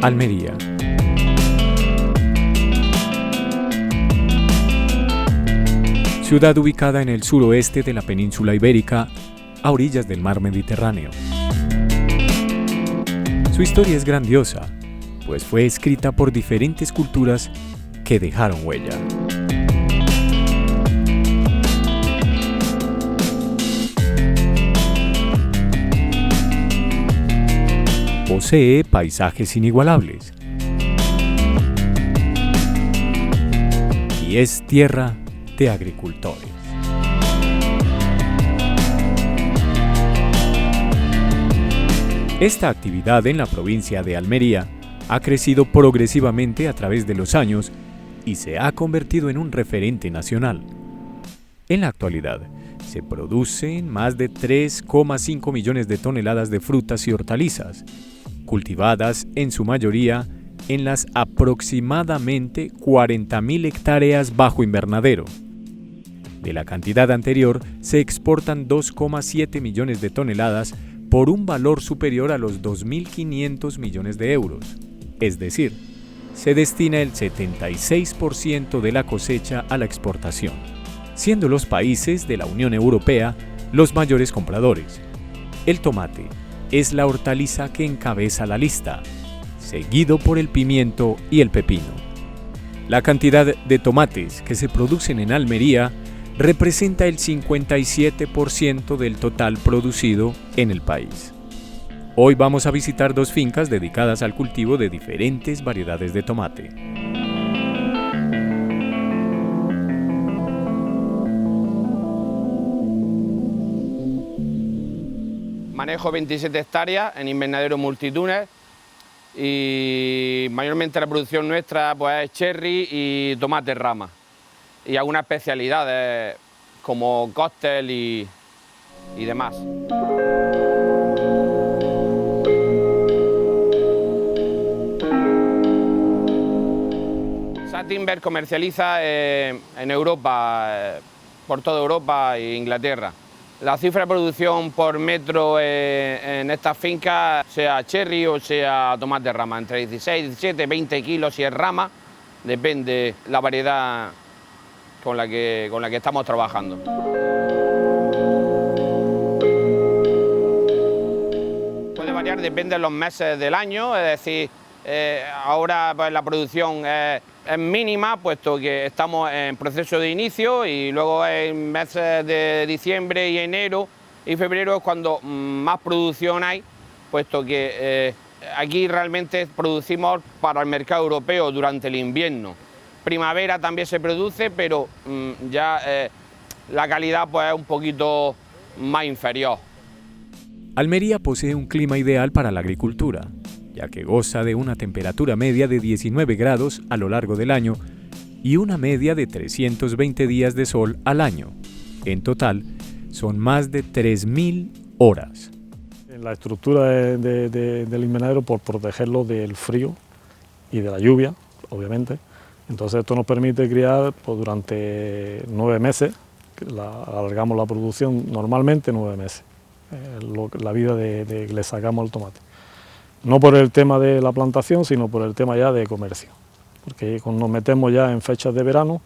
Almería. Ciudad ubicada en el suroeste de la península ibérica, a orillas del mar Mediterráneo. Su historia es grandiosa, pues fue escrita por diferentes culturas que dejaron huella. Posee paisajes inigualables y es tierra de agricultores. Esta actividad en la provincia de Almería ha crecido progresivamente a través de los años y se ha convertido en un referente nacional. En la actualidad, se producen más de 3,5 millones de toneladas de frutas y hortalizas, cultivadas en su mayoría en las aproximadamente 40.000 hectáreas bajo invernadero. De la cantidad anterior, se exportan 2,7 millones de toneladas por un valor superior a los 2.500 millones de euros. Es decir, se destina el 76% de la cosecha a la exportación, siendo los países de la Unión Europea los mayores compradores. El tomate es la hortaliza que encabeza la lista, seguido por el pimiento y el pepino. La cantidad de tomates que se producen en Almería representa el 57% del total producido en el país. Hoy vamos a visitar dos fincas dedicadas al cultivo de diferentes variedades de tomate. Manejo 27 hectáreas en invernadero multitúnel y mayormente la producción nuestra pues, es cherry y tomate rama y algunas especialidades como cóctel y demás. Satimber comercializa en Europa, por toda Europa e Inglaterra. La cifra de producción por metro en estas fincas, sea cherry o sea tomate rama, entre 16, 17, 20 kilos si es rama, depende la variedad con la que estamos trabajando. Puede variar, depende de los meses del año, es decir, ahora pues, la producción es mínima, puesto que estamos en proceso de inicio y luego en meses de diciembre y enero y febrero es cuando más producción hay, puesto que aquí realmente producimos para el mercado europeo durante el invierno. Primavera también se produce, pero ya la calidad pues, es un poquito más inferior. Almería posee un clima ideal para la agricultura, ya que goza de una temperatura media de 19 grados a lo largo del año y una media de 320 días de sol al año. En total, son más de 3.000 horas. La estructura del invernadero por protegerlo del frío y de la lluvia, obviamente. Entonces esto nos permite criar pues, durante 9 meses, alargamos la producción normalmente 9 meses, la vida de que le sacamos al tomate. No por el tema de la plantación, sino por el tema ya de comercio, porque cuando nos metemos ya en fechas de verano,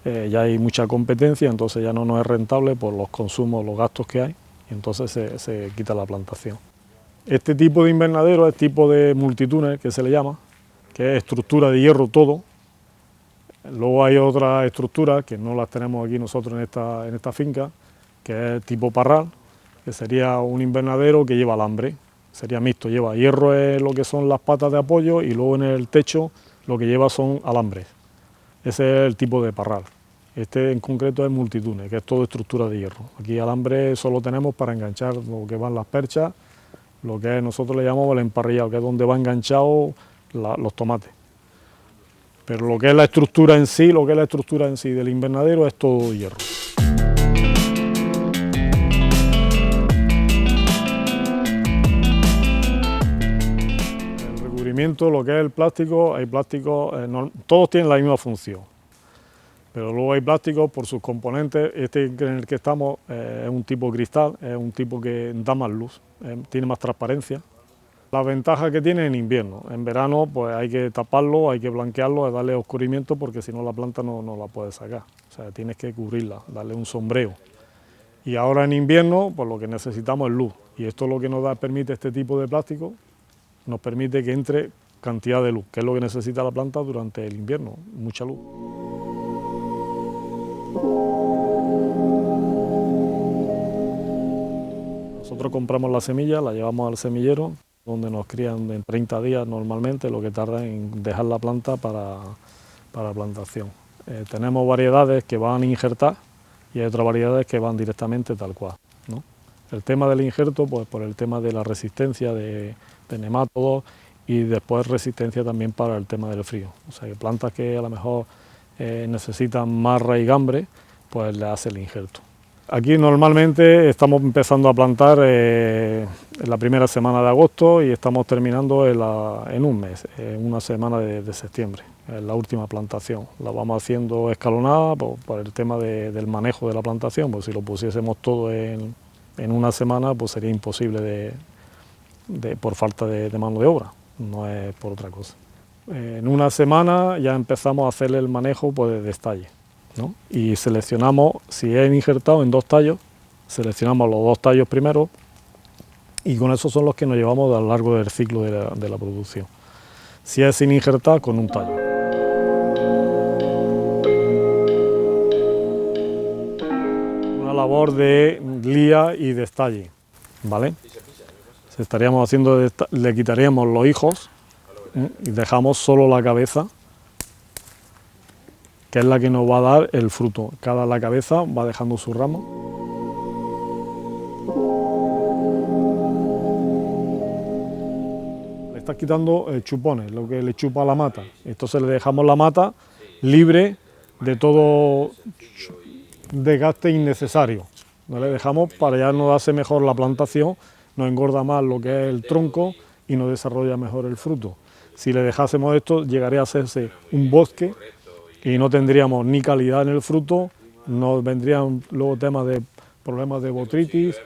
ya hay mucha competencia, entonces ya no nos es rentable por los consumos, los gastos que hay, y entonces se quita la plantación. Este tipo de invernadero es tipo de multitúnel, que se le llama, que es estructura de hierro todo. Luego hay otras estructuras que no las tenemos aquí nosotros en esta finca, que es tipo parral, que sería un invernadero que lleva alambre, sería mixto, lleva hierro es lo que son las patas de apoyo y luego en el techo lo que lleva son alambres. Ese es el tipo de parral. Este en concreto es multitúnel, que es todo estructura de hierro. Aquí alambre solo tenemos para enganchar lo que van las perchas, lo que nosotros le llamamos el emparrillado, que es donde va enganchado los tomates. Pero lo que es la estructura en sí, del invernadero es todo hierro. El recubrimiento, lo que es el plástico, hay plásticos, todos tienen la misma función. Pero luego hay plásticos por sus componentes. Este en el que estamos es un tipo cristal, es un tipo que da más luz, tiene más transparencia. La ventaja que tiene en invierno, en verano pues hay que taparlo, hay que blanquearlo, darle oscurimiento porque si no la planta no la puedes sacar, o sea, tienes que cubrirla, darle un sombreo. Y ahora en invierno pues lo que necesitamos es luz y esto lo que nos permite este tipo de plástico, nos permite que entre cantidad de luz, que es lo que necesita la planta durante el invierno, mucha luz. Nosotros compramos la semilla, la llevamos al semillero, donde nos crían en 30 días normalmente, lo que tarda en dejar la planta para plantación. Tenemos variedades que van a injertar y hay otras variedades que van directamente tal cual, ¿no? El tema del injerto, pues por el tema de la resistencia de nemátodos y después resistencia también para el tema del frío. O sea que plantas que a lo mejor necesitan más raigambre, pues le hace el injerto. Aquí normalmente estamos empezando a plantar en la primera semana de agosto y estamos terminando en un mes, en una semana de septiembre, en la última plantación. La vamos haciendo escalonada por el tema del manejo de la plantación, pues si lo pusiésemos todo en una semana pues sería imposible por falta de mano de obra, no es por otra cosa. En una semana ya empezamos a hacerle el manejo pues, de destalle, ¿no? Y seleccionamos, si es injertado en 2 tallos, seleccionamos los 2 tallos primero y con esos son los que nos llevamos a lo largo del ciclo de la producción. Si es sin injertar, con un tallo. Una labor de lía y destalle, ¿vale? Estaríamos haciendo, le quitaríamos los hijos y dejamos solo la cabeza, que es la que nos va a dar el fruto. La cabeza va dejando su ramo. Le estás quitando chupones, lo que le chupa la mata. Entonces le dejamos la mata libre de todo desgaste innecesario. No le dejamos para ya nos hace mejor la plantación, nos engorda más lo que es el tronco y nos desarrolla mejor el fruto. Si le dejásemos esto, llegaría a hacerse un bosque y no tendríamos ni calidad en el fruto, nos vendrían luego temas de problemas de botrytis,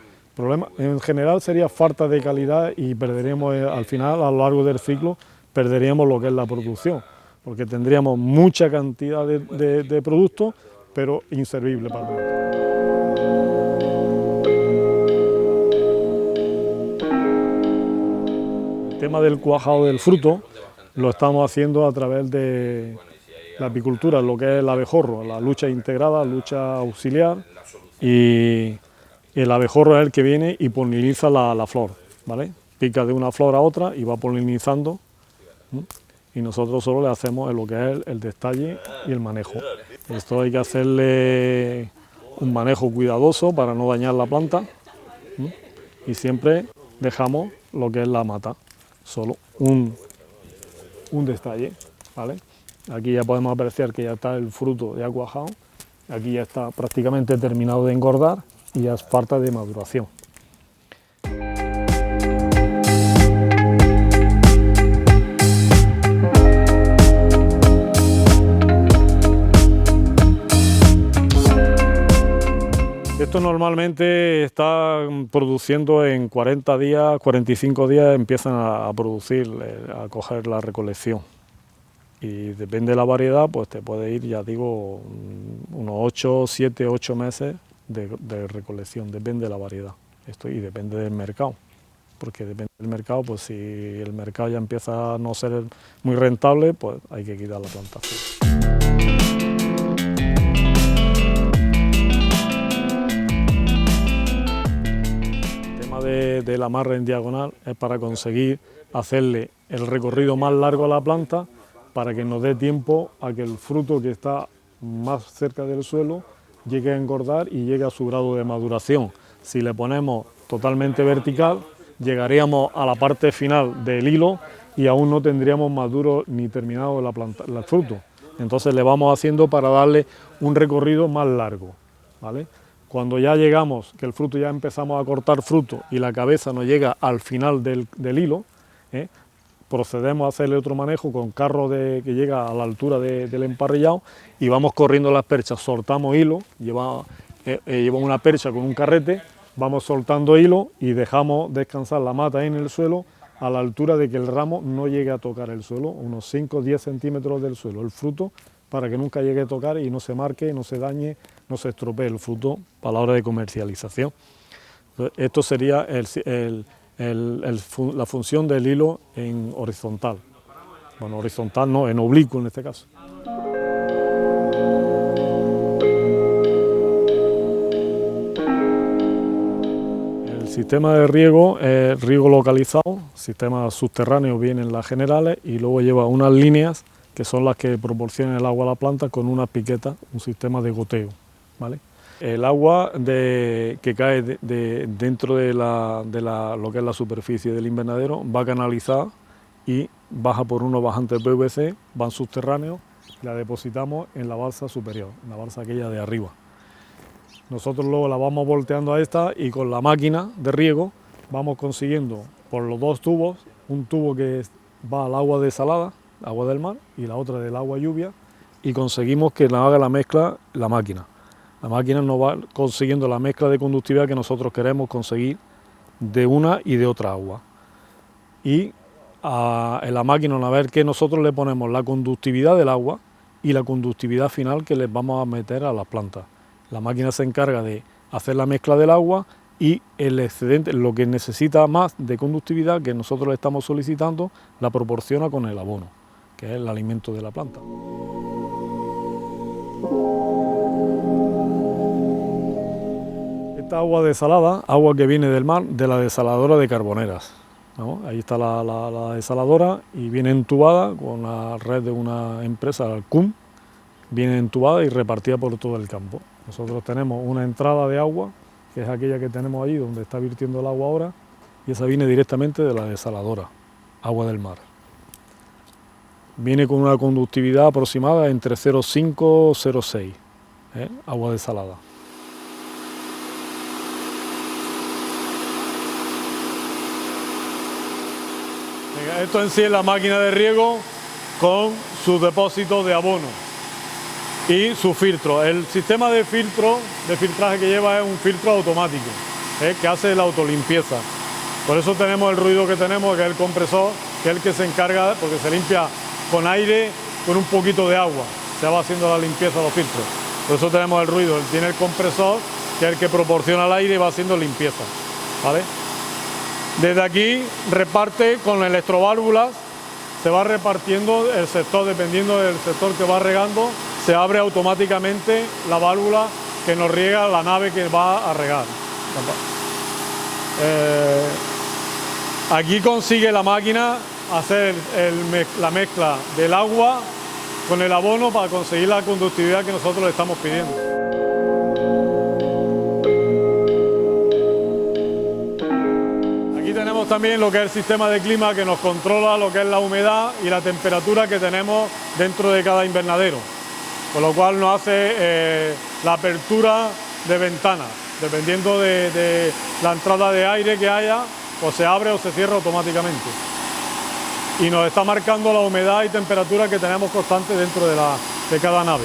en general sería falta de calidad y perderíamos al final, a lo largo del ciclo, perderíamos lo que es la producción, porque tendríamos mucha cantidad de producto, pero inservible para el mercado. El tema del cuajado del fruto lo estamos haciendo a través de la apicultura, lo que es el abejorro, la lucha integrada, lucha auxiliar, y el abejorro es el que viene y poliniza la flor, ¿vale? Pica de una flor a otra y va polinizando, y nosotros solo le hacemos lo que es el destalle y el manejo. Esto hay que hacerle un manejo cuidadoso para no dañar la planta, y siempre dejamos lo que es la mata, solo un destalle, ¿vale? Aquí ya podemos apreciar que ya está el fruto ya cuajado, aquí ya está prácticamente terminado de engordar y ya es parte de maduración. Esto normalmente está produciendo en 40 días, 45 días empiezan a producir, a coger la recolección. Y depende de la variedad, pues te puede ir, ya digo, unos 7, 8 meses de recolección, depende de la variedad. Y depende del mercado, porque depende del mercado, pues si el mercado ya empieza a no ser muy rentable, pues hay que quitar la plantación. Del amarre en diagonal es para conseguir hacerle el recorrido más largo a la planta para que nos dé tiempo a que el fruto que está más cerca del suelo llegue a engordar y llegue a su grado de maduración. Si le ponemos totalmente vertical, llegaríamos a la parte final del hilo y aún no tendríamos maduro ni terminado el fruto. Entonces le vamos haciendo para darle un recorrido más largo, ¿vale? Cuando ya llegamos, que el fruto ya empezamos a cortar fruto y la cabeza nos llega al final del hilo, procedemos a hacerle otro manejo con carro que llega a la altura del emparrillado y vamos corriendo las perchas, soltamos hilo, llevamos una percha con un carrete, vamos soltando hilo y dejamos descansar la mata en el suelo a la altura de que el ramo no llegue a tocar el suelo, unos 5 o 10 centímetros del suelo, el fruto, para que nunca llegue a tocar y no se marque, no se dañe, no se estropee el fruto para la hora de comercialización. Entonces, esto sería la función del hilo en horizontal. Bueno, horizontal no, en oblicuo en este caso. El sistema de riego es riego localizado, sistema subterráneo vienen las generales y luego lleva unas líneas que son las que proporcionan el agua a la planta con unas piquetas, un sistema de goteo, ¿vale? El agua que cae dentro de lo que es la superficie del invernadero va canalizada y baja por unos bajantes PVC, van subterráneos, y la depositamos en la balsa superior, en la balsa aquella de arriba. Nosotros luego la vamos volteando a esta y con la máquina de riego vamos consiguiendo por los dos tubos, un tubo que va al agua desalada, agua del mar, y la otra del agua lluvia, y conseguimos que nos haga la mezcla la máquina. La máquina nos va consiguiendo la mezcla de conductividad que nosotros queremos conseguir de una y de otra agua. Y en la máquina, una vez que nosotros le ponemos la conductividad del agua y la conductividad final que les vamos a meter a las plantas. La máquina se encarga de hacer la mezcla del agua y el excedente, lo que necesita más de conductividad que nosotros le estamos solicitando, la proporciona con el abono, que es el alimento de la planta. Esta agua desalada, agua que viene del mar, de la desaladora de Carboneras, ¿no? Ahí está la desaladora y viene entubada con la red de una empresa, el CUM, viene entubada y repartida por todo el campo. Nosotros tenemos una entrada de agua, que es aquella que tenemos allí donde está virtiendo el agua ahora, y esa viene directamente de la desaladora, agua del mar. Viene con una conductividad aproximada entre 0,5 y 0,6, agua desalada. Esto en sí es la máquina de riego con sus depósitos de abono y su filtro. El sistema de filtraje que lleva es un filtro automático, que hace la autolimpieza. Por eso tenemos el ruido que tenemos, que es el compresor, que es el que se encarga, porque se limpia con aire, con un poquito de agua, se va haciendo la limpieza de los filtros. Por eso tenemos el ruido. Él tiene el compresor, que es el que proporciona el aire y va haciendo limpieza, ¿vale? Desde aquí reparte con electroválvulas, se va repartiendo el sector, dependiendo del sector que va regando, se abre automáticamente la válvula que nos riega la nave que va a regar. Aquí consigue la máquina hacer la mezcla del agua con el abono para conseguir la conductividad que nosotros le estamos pidiendo. Aquí tenemos también lo que es el sistema de clima que nos controla lo que es la humedad y la temperatura que tenemos dentro de cada invernadero, con lo cual nos hace la apertura de ventanas, dependiendo de la entrada de aire que haya, o se abre o se cierra automáticamente. Y nos está marcando la humedad y temperatura que tenemos constante dentro de cada nave.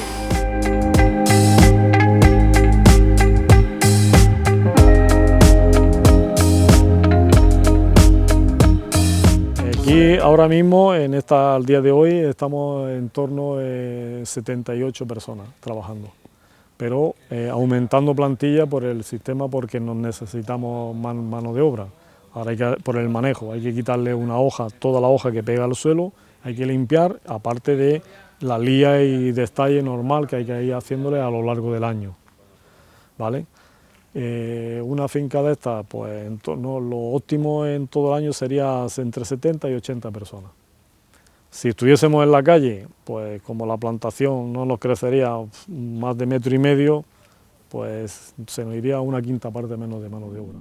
Aquí ahora mismo, al día de hoy, estamos en torno a 78 personas trabajando, pero aumentando plantilla por el sistema porque nos necesitamos más mano de obra. Ahora por el manejo, hay que quitarle una hoja, toda la hoja que pega al suelo, hay que limpiar, aparte de la lía y destalle normal que hay que ir haciéndole a lo largo del año, ¿vale? Una finca de estas, pues lo óptimo en todo el año sería entre 70 y 80 personas. Si estuviésemos en la calle, pues como la plantación no nos crecería más de 1,5 metros, pues se nos iría una quinta parte menos de mano de obra.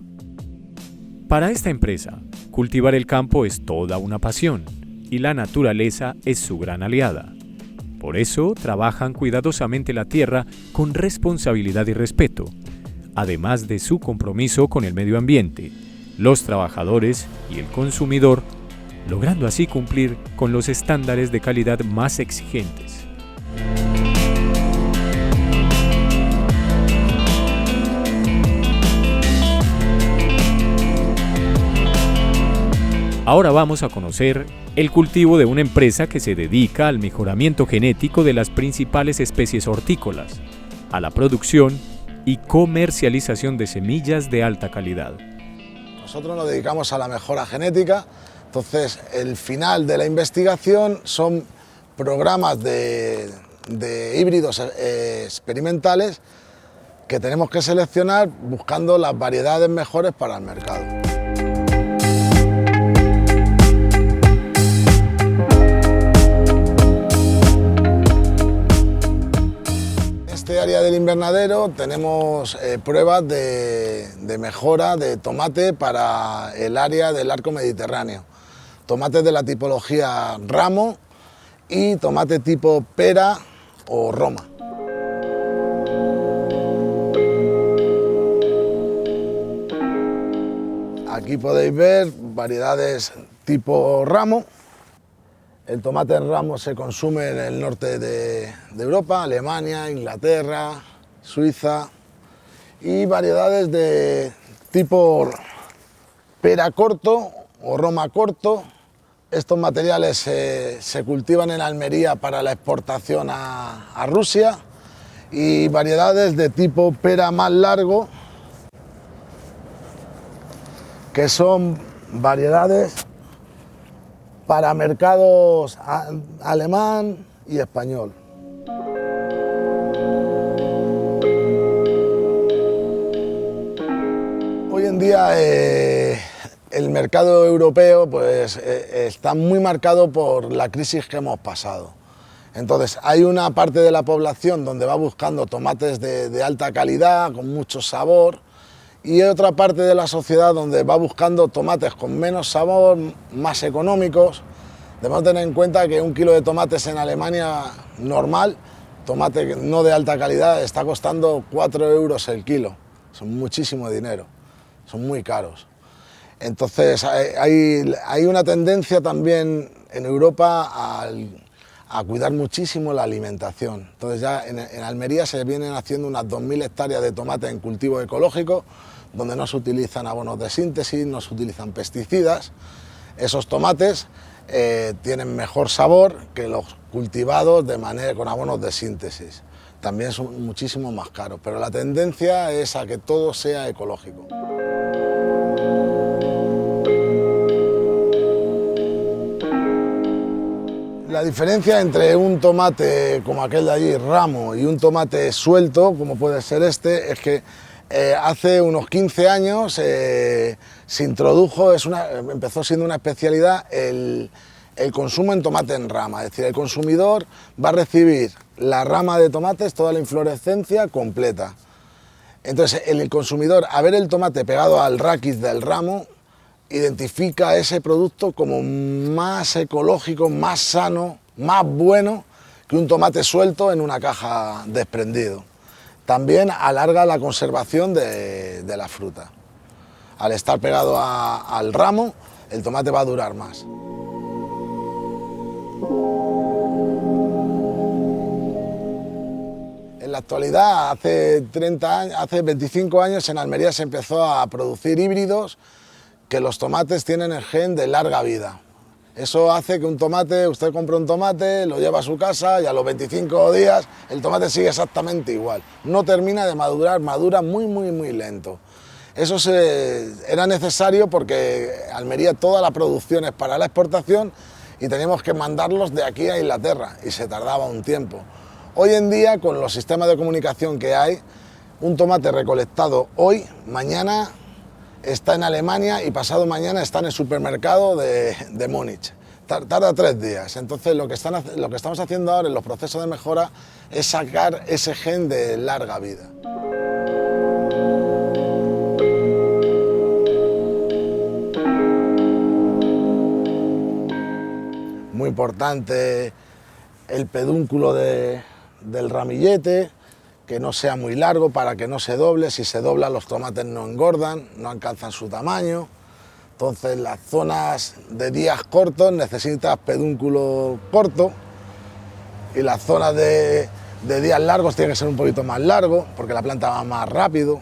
Para esta empresa, cultivar el campo es toda una pasión y la naturaleza es su gran aliada. Por eso trabajan cuidadosamente la tierra con responsabilidad y respeto, además de su compromiso con el medio ambiente, los trabajadores y el consumidor, logrando así cumplir con los estándares de calidad más exigentes. Ahora vamos a conocer el cultivo de una empresa que se dedica al mejoramiento genético de las principales especies hortícolas, a la producción y comercialización de semillas de alta calidad. Nosotros nos dedicamos a la mejora genética, entonces el final de la investigación son programas de híbridos experimentales que tenemos que seleccionar buscando las variedades mejores para el mercado. En este área del invernadero tenemos pruebas de mejora de tomate para el área del arco mediterráneo. Tomates de la tipología ramo y tomate tipo pera o roma. Aquí podéis ver variedades tipo ramo. El tomate en ramo se consume en el norte de Europa, Alemania, Inglaterra, Suiza, y variedades de tipo pera corto o roma corto. Estos materiales se cultivan en Almería para la exportación a Rusia, y variedades de tipo pera más largo, que son variedades para mercados alemán y español. Hoy en día el mercado europeo pues, está muy marcado por la crisis que hemos pasado. Entonces hay una parte de la población donde va buscando tomates de alta calidad, con mucho sabor, y hay otra parte de la sociedad donde va buscando tomates con menos sabor, más económicos. Debemos tener en cuenta que un kilo de tomates en Alemania normal, tomate no de alta calidad, está costando 4 euros el kilo. Son muchísimo dinero, son muy caros. Entonces hay una tendencia también en Europa a cuidar muchísimo la alimentación. Entonces ya en Almería se vienen haciendo unas 2000 hectáreas de tomate en cultivo ecológico, donde no se utilizan abonos de síntesis, no se utilizan pesticidas. Esos tomates tienen mejor sabor que los cultivados con abonos de síntesis. También son muchísimo más caros, pero la tendencia es a que todo sea ecológico. La diferencia entre un tomate como aquel de allí, ramo, y un tomate suelto, como puede ser este, es que hace unos 15 años se introdujo, empezó siendo una especialidad el consumo en tomate en rama. Es decir, el consumidor va a recibir la rama de tomates, toda la inflorescencia completa. Entonces el consumidor, a ver el tomate pegado al raquis del ramo, identifica ese producto como más ecológico, más sano, más bueno que un tomate suelto en una caja desprendido. También alarga la conservación de la fruta. Al estar pegado al ramo, el tomate va a durar más. En la actualidad, hace 25 años en Almería se empezó a producir híbridos, que los tomates tienen el gen de larga vida. Eso hace que un tomate, usted compra un tomate, lo lleva a su casa y a los 25 días el tomate sigue exactamente igual. No termina de madurar, madura muy lento. Eso era necesario porque Almería toda la producción es para la exportación y teníamos que mandarlos de aquí a Inglaterra y se tardaba un tiempo. Hoy en día, con los sistemas de comunicación que hay, un tomate recolectado hoy, mañana está en Alemania y pasado mañana está en el supermercado de Múnich. Tarda 3 días. Entonces lo que estamos haciendo ahora en los procesos de mejora es sacar ese gen de larga vida. Muy importante el pedúnculo del ramillete, que no sea muy largo para que no se doble. Si se dobla, los tomates no engordan, no alcanzan su tamaño. Entonces las zonas de días cortos necesitas pedúnculo corto y las zonas de días largos tienen que ser un poquito más largo porque la planta va más rápido.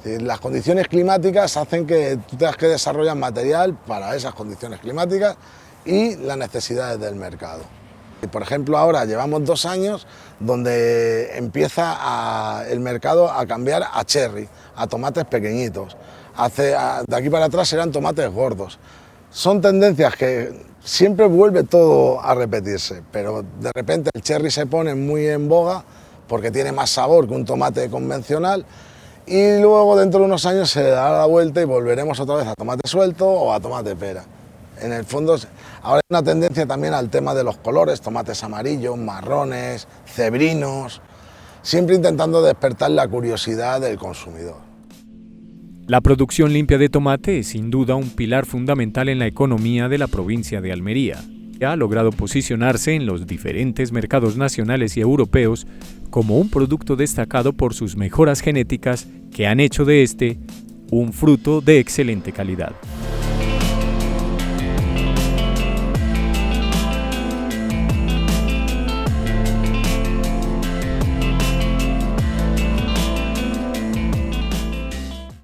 Las condiciones climáticas hacen que tú tengas que desarrollar material para esas condiciones climáticas y las necesidades del mercado. Por ejemplo, ahora llevamos 2 años donde empieza el mercado a cambiar a cherry, a tomates pequeñitos. De aquí para atrás serán tomates gordos. Son tendencias que siempre vuelve todo a repetirse, pero de repente el cherry se pone muy en boga porque tiene más sabor que un tomate convencional y luego dentro de unos años se le dará la vuelta y volveremos otra vez a tomate suelto o a tomate pera. En el fondo, ahora hay una tendencia también al tema de los colores, tomates amarillos, marrones, cebrinos, siempre intentando despertar la curiosidad del consumidor. La producción limpia de tomate es sin duda un pilar fundamental en la economía de la provincia de Almería, que ha logrado posicionarse en los diferentes mercados nacionales y europeos como un producto destacado por sus mejoras genéticas que han hecho de este un fruto de excelente calidad.